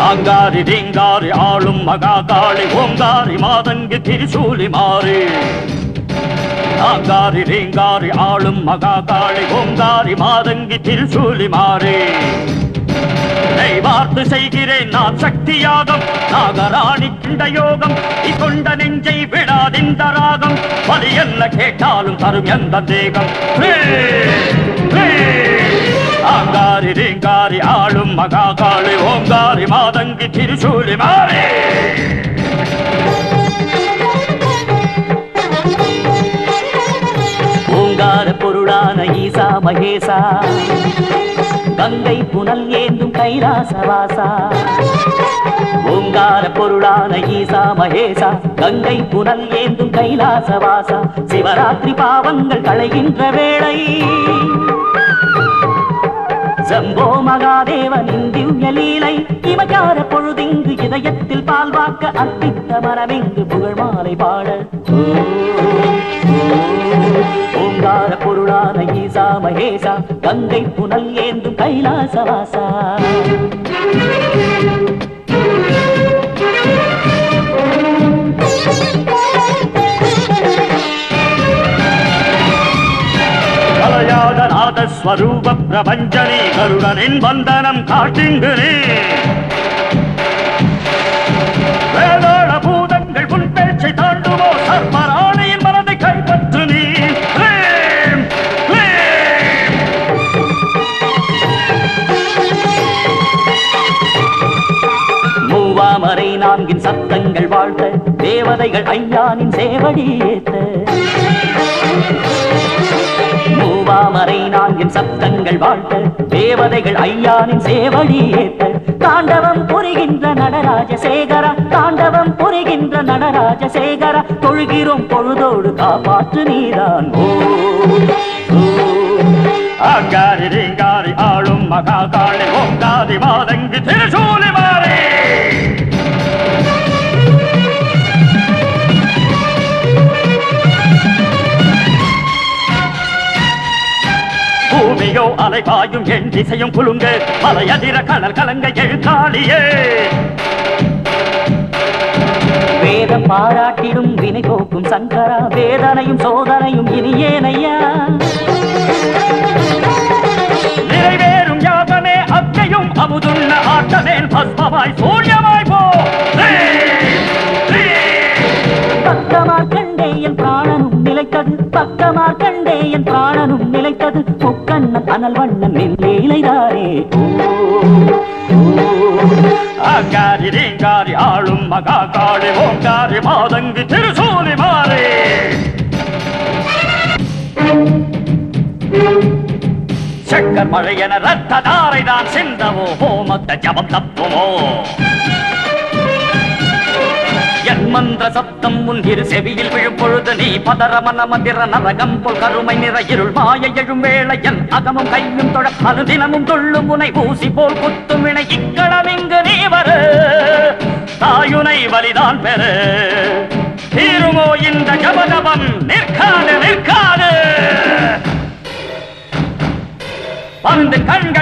ஆங்காரி ரீங்காரி ஆளும் மகாகாளி ஓங்காரி மாதங்கி திரிசூலி மாறி ஆங்காரி ரீங்காரி ஆளும் மகாகாளி ஓங்காரி மாதங்கி திரிசூலி மாறி வார்த்து செய்கிறேன் நான் சக்தி யாகம் நாகராணி கிண்ட யோகம் கொண்ட நெஞ்சை விடாதிந்த ராகம் பலி என்ன கேட்டாலும் தரும் எந்த தேகம் ஆங்காரி ரீங்காரி ஆளும் மகாகாளி ஓங்காரி மாதங்கி திரிசூலி மாறி ஓங்கார பொருளான ஈசா மகேசா கங்கை புனல் ஏந்தும் கைலாசவாசா ஓங்கார பொருளான ஈசா மகேசா கங்கை புனல் ஏந்தும் கைலாசவாசா சிவராத்திரி பாவங்கள் களைகின்ற வேளை சம்போ மகாதேவனின் திவ்ய லீலை இமகார பொழுதிங்கு இதயத்தில் பால்வாக்க அர்ப்பித்த மனமிங்கு புகழ் மாலை பாட ஓங்கார பொருளான ஈசா மகேசா கங்கை புனல் ஏந்தும் கைலாசவாசா கலயாதநாத ஸ்வரூப பிரபஞ்சனி கருடனின் வந்தனம் காட்டுங்கிறே வேதாள பூதங்கள் உன் பேச்சை தாண்டுவோ சர்வராணியின் மனதை கைப்பற்று நீ மூவாமரை நான்கின் சத்தங்கள் வாழ்த்த தேவதைகள் ஐயானின் சேவடி ஏத்த மூவாமரை நான்கின் சத்தங்கள் வாழ்த்த தேவதைகள் ஐயானின் சேவடி ஏத்த தாண்டவம் புரிகின்ற நடராஜசேகரா தாண்டவம் புரிகின்ற நடராஜசேகரா தொழுகிறோம் பொழுதோடு காப்பாற்று நீதான் ஆங்காரி ரீங்காரி ஆளும் மகாகாளி ஓங்காரி மாதங்கி திரிசூலி மாறி பூமியோ அலைபாயும் என் திசையும் குலுங்க மலையதிர கடல் கலங்க எழுத்தாளியே வேதம் பாராட்டிடும் வினை போக்கும் சங்கரா வேதனையும் சோதனையும் இனியேனையா நிறைவேறும் யாகமே அத்தையும் அமுதுள்ள ஆட்டமேல் பஸ்மமாய் சூரியமாய் போ பக்கமா கண்டே என் பிராணனும் நிலைத்தது பக்கமா கண்டே என் பிராணனும் நிலைத்தது முக்கண்ணன் அனல் வண்ணன் நெல்லேலைதாரே ஆங்காரி ரீங்காரி ஆளும் மகாகாளி ஓங்காரி மாதங்கி திரிசூலி மாறி சக்கர் மழையென ரத்த தாரை தான் சிந்தவோ ஹோமத்த ஜபம் தப்புமோ என் மந்திர சப்தம் உன் இரு செவியில் விழுப்பொழுது நீ பதற மனமதிர நரகம் போல் கருமை நிற இருள் மாய எழும் வேளை என் அகமும் கையும் தொட அனுதினமும் துள்ளும் உனை ஊசி போல் குத்தும் வினை இக்களமிங்கு நீ வரு தாயுனை வலிதான் பெரு தீருமோ இந்த ஜபதபம் நிற்காது நிற்காது வந்து கண்ட